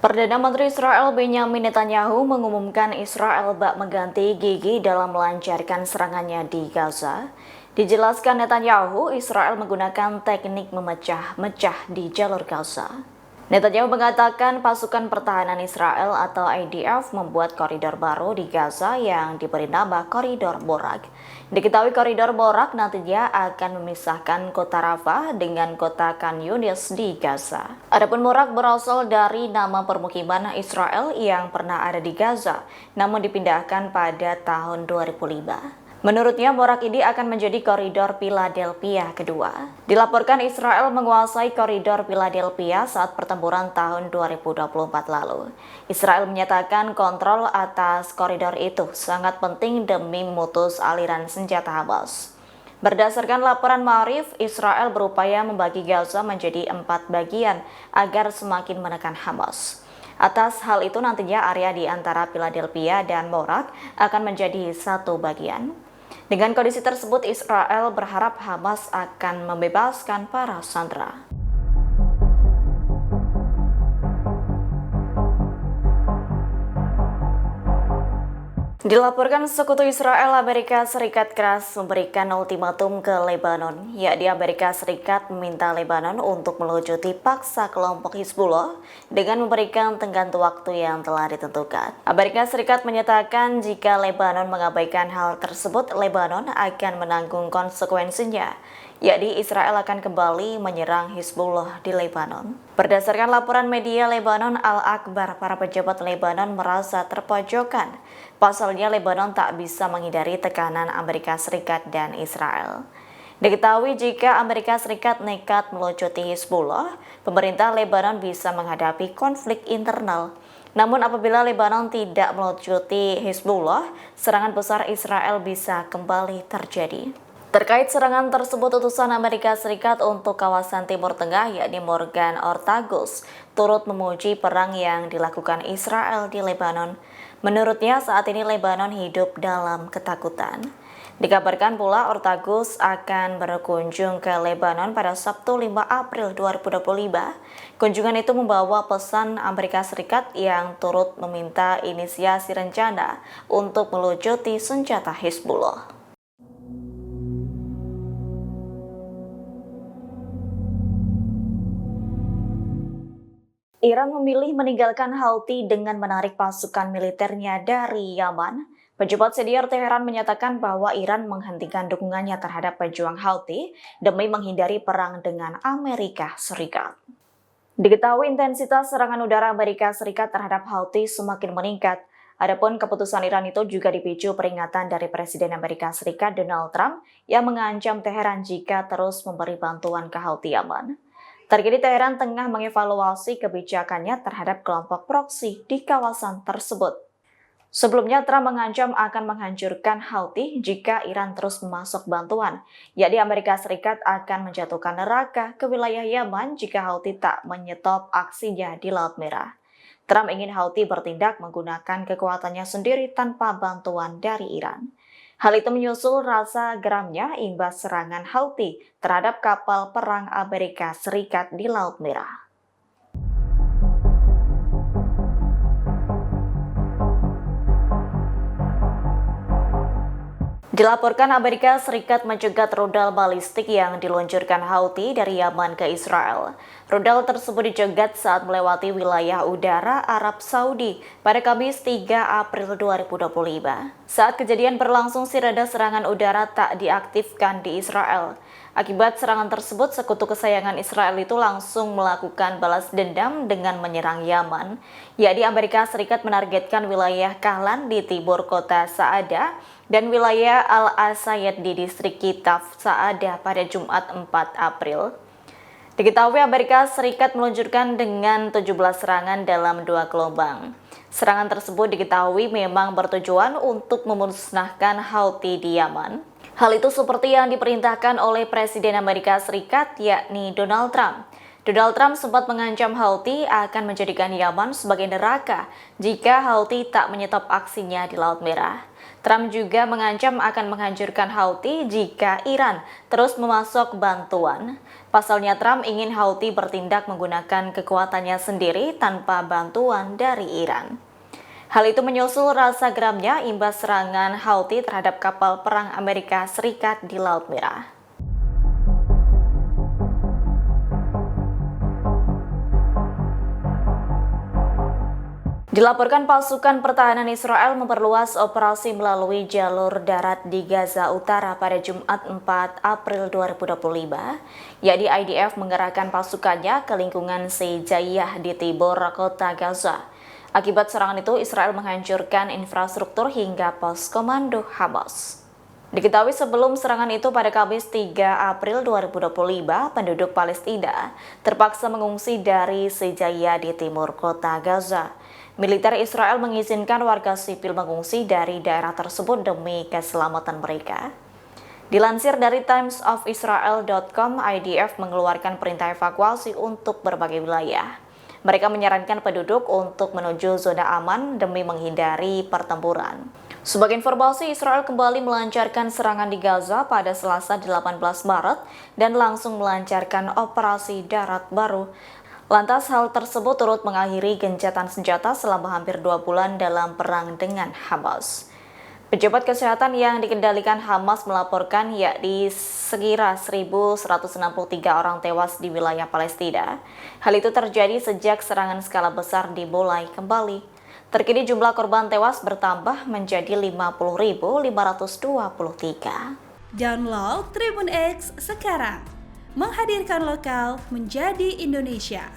Perdana Menteri Israel Benyamin Netanyahu mengumumkan Israel bak mengganti gigi dalam melancarkan serangannya di Gaza. Dijelaskan Netanyahu, Israel menggunakan teknik memecah-mecah di jalur Gaza. Netanyahu mengatakan pasukan pertahanan Israel atau IDF membuat koridor baru di Gaza yang diberi nama Koridor Borak. Diketahui koridor Borak nantinya akan memisahkan kota Rafah dengan kota Khan Yunis di Gaza. Adapun Borak berasal dari nama permukiman Israel yang pernah ada di Gaza, namun dipindahkan pada tahun 2005. Menurutnya, Borak ini akan menjadi koridor Philadelphia kedua. Dilaporkan Israel menguasai koridor Philadelphia saat pertempuran tahun 2024 lalu. Israel menyatakan kontrol atas koridor itu sangat penting demi memutus aliran senjata Hamas. Berdasarkan laporan Ma'arif, Israel berupaya membagi Gaza menjadi 4 bagian agar semakin menekan Hamas. Atas hal itu nantinya area di antara Philadelphia dan Borak akan menjadi satu bagian. Dengan kondisi tersebut, Israel berharap Hamas akan membebaskan para sandera. Dilaporkan sekutu Israel, Amerika Serikat keras memberikan ultimatum ke Lebanon, yakni Amerika Serikat meminta Lebanon untuk melucuti paksa kelompok Hizbullah dengan memberikan tenggat waktu yang telah ditentukan. Amerika Serikat menyatakan jika Lebanon mengabaikan hal tersebut, Lebanon akan menanggung konsekuensinya, yakni Israel akan kembali menyerang Hizbullah di Lebanon. Berdasarkan laporan media Lebanon Al-Akbar, para pejabat Lebanon merasa terpojokan. Pasalnya, Lebanon tak bisa menghindari tekanan Amerika Serikat dan Israel. Diketahui jika Amerika Serikat nekat melucuti Hizbullah, pemerintah Lebanon bisa menghadapi konflik internal. Namun apabila Lebanon tidak melucuti Hizbullah, serangan besar Israel bisa kembali terjadi. Terkait serangan tersebut, utusan Amerika Serikat untuk kawasan Timur Tengah yakni Morgan Ortagus turut memuji perang yang dilakukan Israel di Lebanon. Menurutnya saat ini Lebanon hidup dalam ketakutan. Dikabarkan pula Ortagus akan berkunjung ke Lebanon pada Sabtu 5 April 2025. Kunjungan itu membawa pesan Amerika Serikat yang turut meminta inisiasi rencana untuk melucuti senjata Hizbullah. Iran memilih meninggalkan Houthi dengan menarik pasukan militernya dari Yaman. Pejabat senior Teheran menyatakan bahwa Iran menghentikan dukungannya terhadap pejuang Houthi demi menghindari perang dengan Amerika Serikat. Diketahui intensitas serangan udara Amerika Serikat terhadap Houthi semakin meningkat. Adapun keputusan Iran itu juga dipicu peringatan dari Presiden Amerika Serikat Donald Trump yang mengancam Teheran jika terus memberi bantuan ke Houthi Yaman. Terkini Teheran tengah mengevaluasi kebijakannya terhadap kelompok proksi di kawasan tersebut. Sebelumnya Trump mengancam akan menghancurkan Houthi jika Iran terus memasok bantuan, yakni Amerika Serikat akan menjatuhkan neraka ke wilayah Yaman jika Houthi tak menyetop aksinya di Laut Merah. Trump ingin Houthi bertindak menggunakan kekuatannya sendiri tanpa bantuan dari Iran. Hal itu menyusul rasa geramnya imbas serangan Houthi terhadap kapal perang Amerika Serikat di Laut Merah. Dilaporkan Amerika Serikat mencegat rudal balistik yang diluncurkan Houthi dari Yaman ke Israel. Rudal tersebut dicegat saat melewati wilayah udara Arab Saudi pada Kamis 3 April 2025. Saat kejadian berlangsung, sirene serangan udara tak diaktifkan di Israel. Akibat serangan tersebut, sekutu kesayangan Israel itu langsung melakukan balas dendam dengan menyerang Yaman, yakni Amerika Serikat menargetkan wilayah Kahlan di timur kota Sa'ada dan wilayah Al-Asayed di distrik Kitaf Sa'ada pada Jumat 4 April. Diketahui Amerika Serikat meluncurkan dengan 17 serangan dalam 2 gelombang. Serangan tersebut diketahui memang bertujuan untuk memusnahkan Houthi di Yaman. Hal itu seperti yang diperintahkan oleh Presiden Amerika Serikat yakni Donald Trump. Donald Trump sempat mengancam Houthi akan menjadikan Yaman sebagai neraka jika Houthi tak menyetop aksinya di Laut Merah. Trump juga mengancam akan menghancurkan Houthi jika Iran terus memasok bantuan. Pasalnya Trump ingin Houthi bertindak menggunakan kekuatannya sendiri tanpa bantuan dari Iran. Hal itu menyusul rasa geramnya imbas serangan Houthi terhadap kapal perang Amerika Serikat di Laut Merah. Dilaporkan pasukan pertahanan Israel memperluas operasi melalui jalur darat di Gaza Utara pada Jumat 4 April 2025, yakni IDF mengerahkan pasukannya ke lingkungan Sejaiyah di timur kota Gaza. Akibat serangan itu, Israel menghancurkan infrastruktur hingga pos komando Hamas. Diketahui sebelum serangan itu pada Kamis 3 April 2025, penduduk Palestina terpaksa mengungsi dari Sejaiyah di timur kota Gaza. Militer Israel mengizinkan warga sipil mengungsi dari daerah tersebut demi keselamatan mereka. Dilansir dari timesofisrael.com, IDF mengeluarkan perintah evakuasi untuk berbagai wilayah. Mereka menyarankan penduduk untuk menuju zona aman demi menghindari pertempuran. Sebagai informasi, Israel kembali melancarkan serangan di Gaza pada Selasa 18 Maret dan langsung melancarkan operasi darat baru. Lantas hal tersebut turut mengakhiri gencatan senjata selama hampir 2 bulan dalam perang dengan Hamas. Pejabat kesehatan yang dikendalikan Hamas melaporkan yakni sekira 1.163 orang tewas di wilayah Palestina. Hal itu terjadi sejak serangan skala besar dimulai kembali. Terkini jumlah korban tewas bertambah menjadi 50.523. Download Tribun X sekarang, menghadirkan lokal menjadi Indonesia.